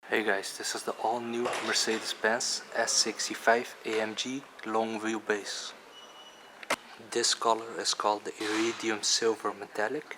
Hey guys, this is the all new Mercedes-Benz S65 AMG long wheelbase. This color is called the Iridium Silver Metallic.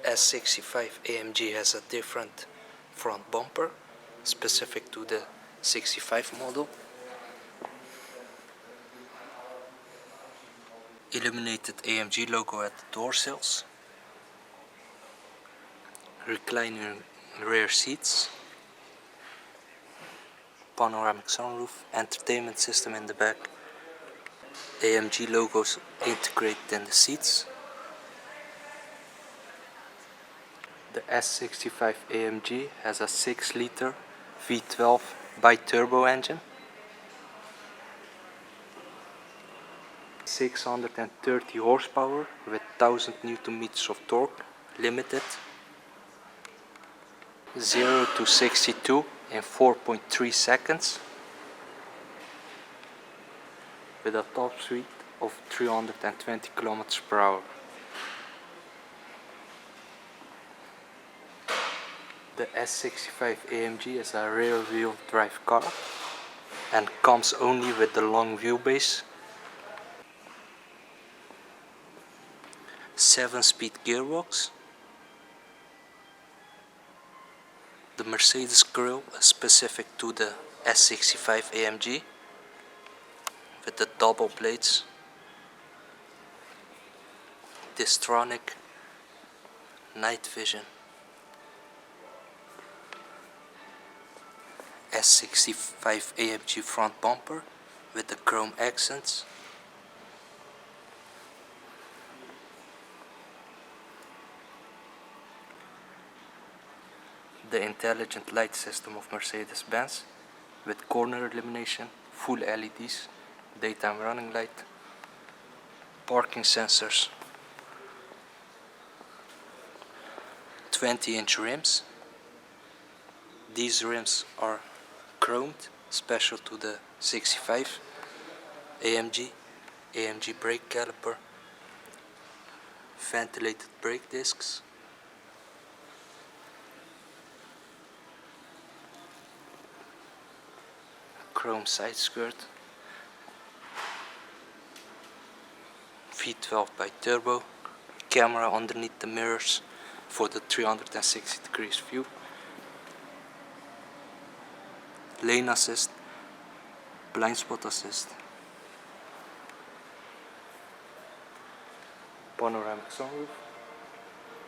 S65 AMG has a different front bumper specific to the 65 model. Illuminated AMG logo at the door sills. Reclining rear seats. Panoramic sunroof. Entertainment system in the back. AMG logos integrated in the seats. The S65 AMG has a 6-liter V12 Biturbo engine. 630 horsepower with 1000 Nm of torque, limited. 0 to 62 in 4.3 seconds. With a top speed of 320 km per hour. The S65 AMG is a rear-wheel drive car and comes only with the long wheelbase. 7-speed gearbox. The Mercedes grille is specific to the S65 AMG with the double blades. Distronic night vision. S65 AMG front bumper with the chrome accents. The intelligent light system of Mercedes-Benz with corner illumination, full LEDs, daytime running light, parking sensors, 20-inch rims. These rims are chromed, special to the 65 AMG, AMG brake caliper, ventilated brake discs, chrome side skirt, V12 Biturbo, camera underneath the mirrors for the 360 degrees view, lane assist, blind spot assist, panoramic sunroof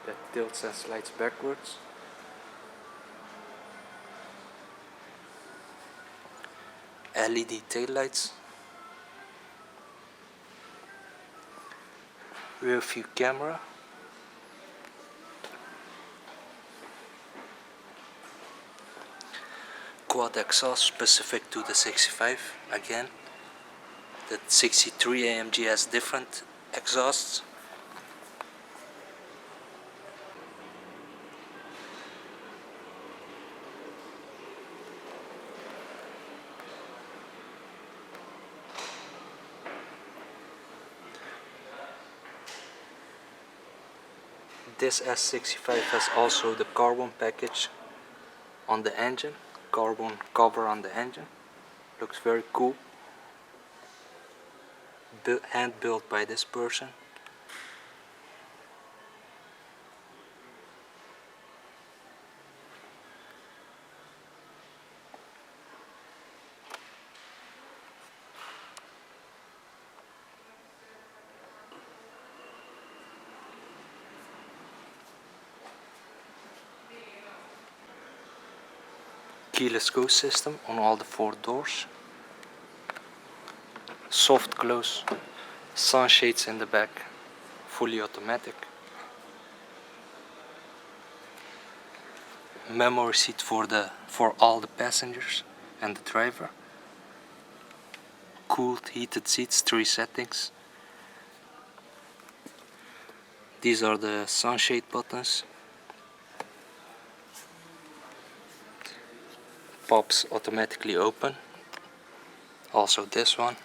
that tilts and slides backwards, LED taillights, rear view camera, quad exhaust specific to the 65 again. The 63 AMG has different exhausts. This S65 has also the carbon package on the engine, carbon cover on the engine. Looks very cool. Hand built by this person. Keyless go system on all the 4 doors. Soft close Sunshades in the back, fully automatic. Memory seat for all the passengers and the driver. Cooled heated seats, 3 settings. These are the sunshade buttons. Pops automatically open. Also this one.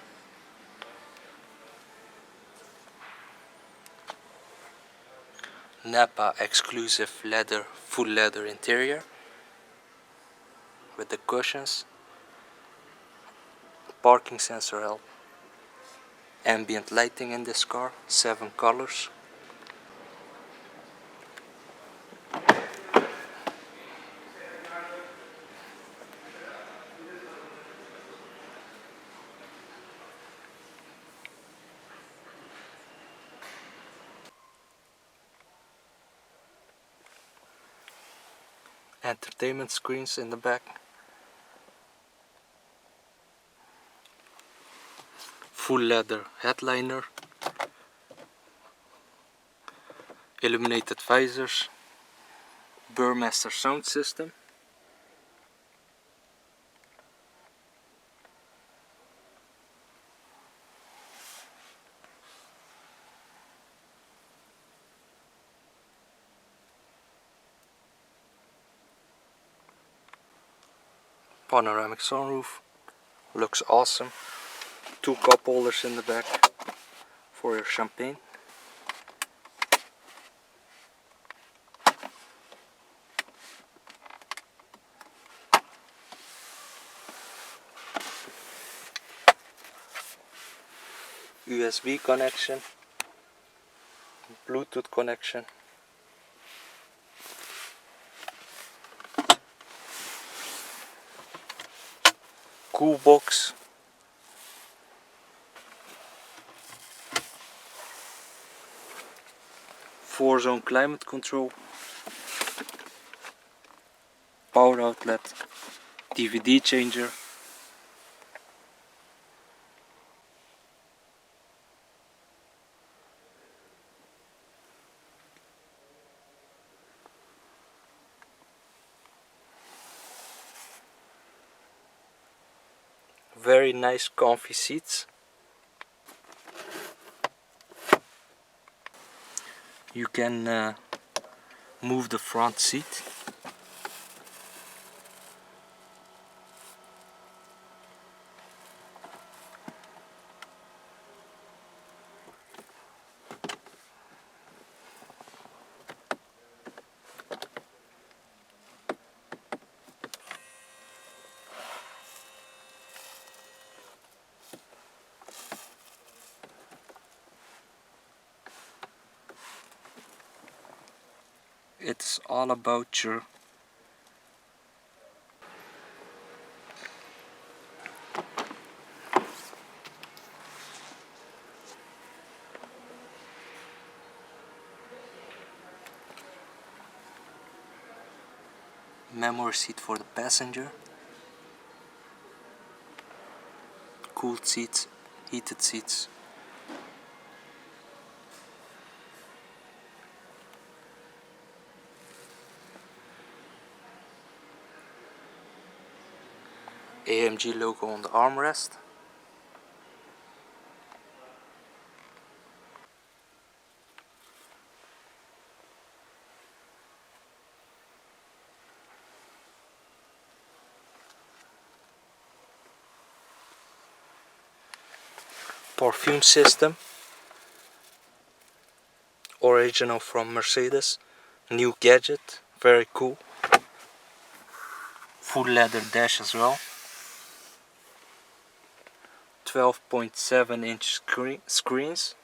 Napa exclusive leather, full leather interior with the cushions. Parking sensor help. Ambient lighting in this car, 7 colors. Entertainment screens in the back. Full leather headliner. Illuminated visors. Burmester sound system. Panoramic sunroof. Looks awesome. 2 cup holders in the back for your champagne. USB connection. Bluetooth connection. Cool box. Four-zone climate control. Power outlet. DVD changer. Very nice comfy seats. You can move the front seat. It's all about your memory seat for the passenger. Cooled seats, heated seats. AMG logo on the armrest. Perfume system. Original from Mercedes. New gadget, very cool. Full leather dash as well. 12.7-inch screens.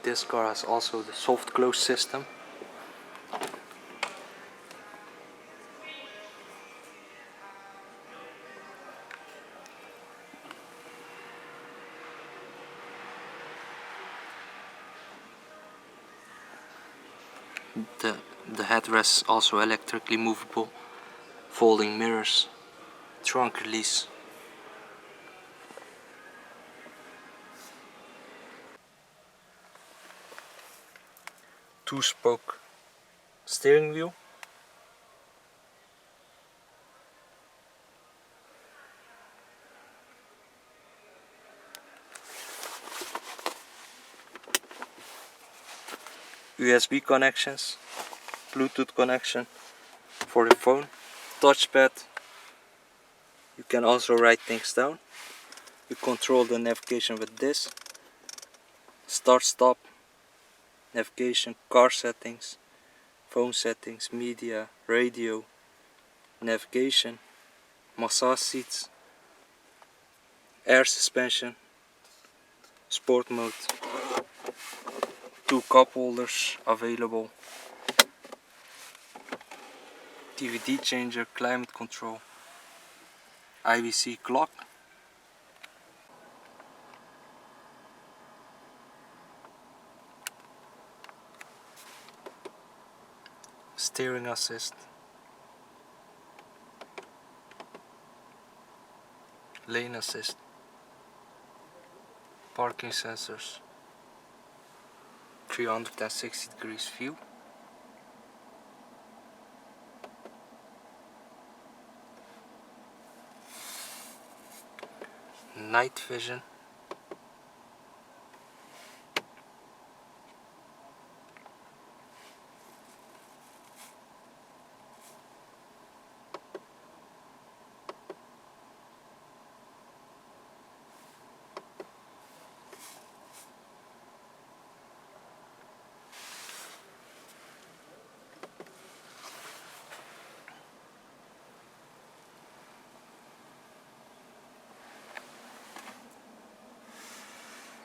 This car has also the soft close system. The headrest is also electrically movable. Folding mirrors. Trunk release. 2-spoke steering wheel, USB connections, Bluetooth connection for the phone, touchpad. You can also write things down. You control the navigation with this. Start, stop, navigation, car settings, phone settings, media, radio, navigation, massage seats, air suspension, sport mode, 2 cup holders available, DVD changer, climate control, IVC clock, steering assist, lane assist, parking sensors, 360 degrees view, night vision,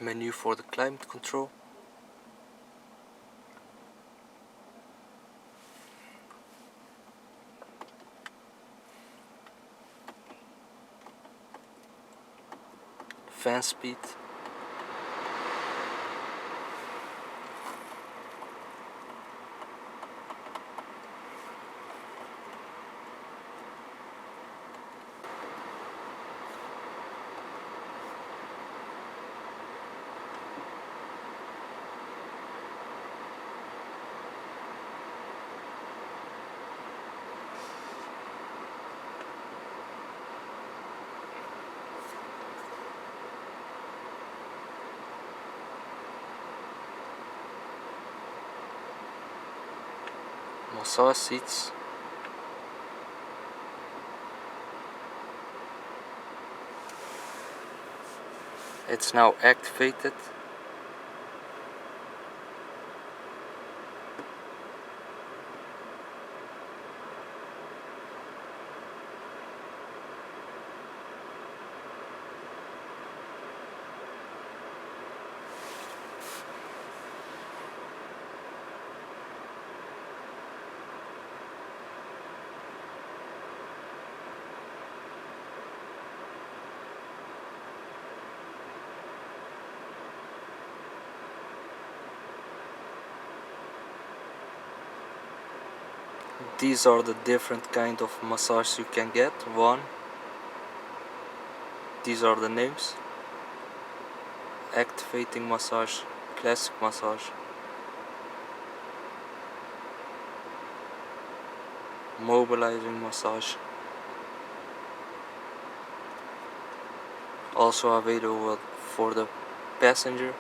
menu for the climate control, fan speed, massage seats, it's now activated. These are the different kind of massage you can get. One, these are the names: activating massage, classic massage, mobilizing massage. Also available for the passenger.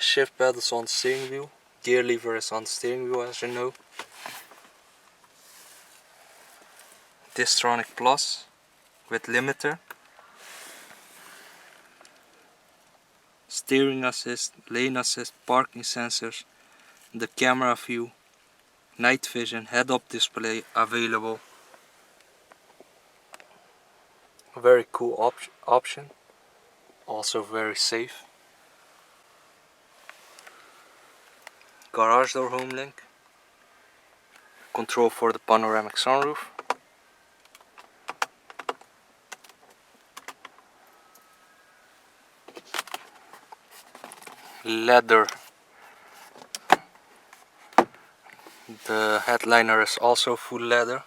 Shift pedals on the steering wheel. Gear lever is on the steering wheel, as you know. Distronic Plus with limiter. Steering assist, lane assist, parking sensors, the camera view, night vision, head-up display available. A very cool option, also very safe. Garage door home link, control for the panoramic sunroof, leather. The headliner is also full leather.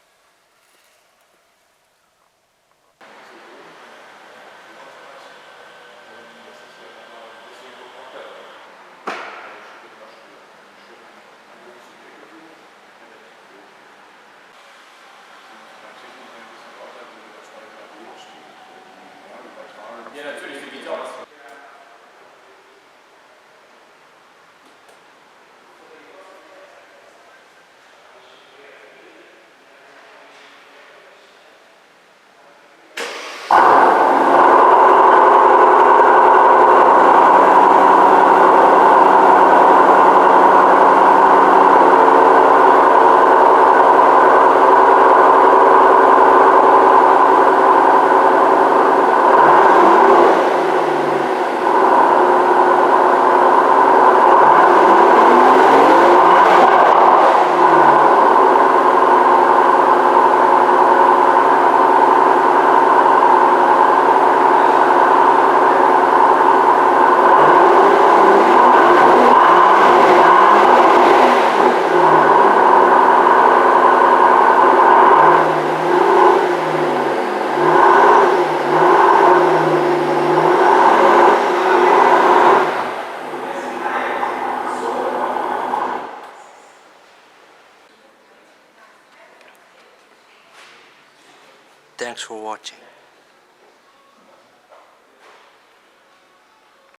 Thanks for watching.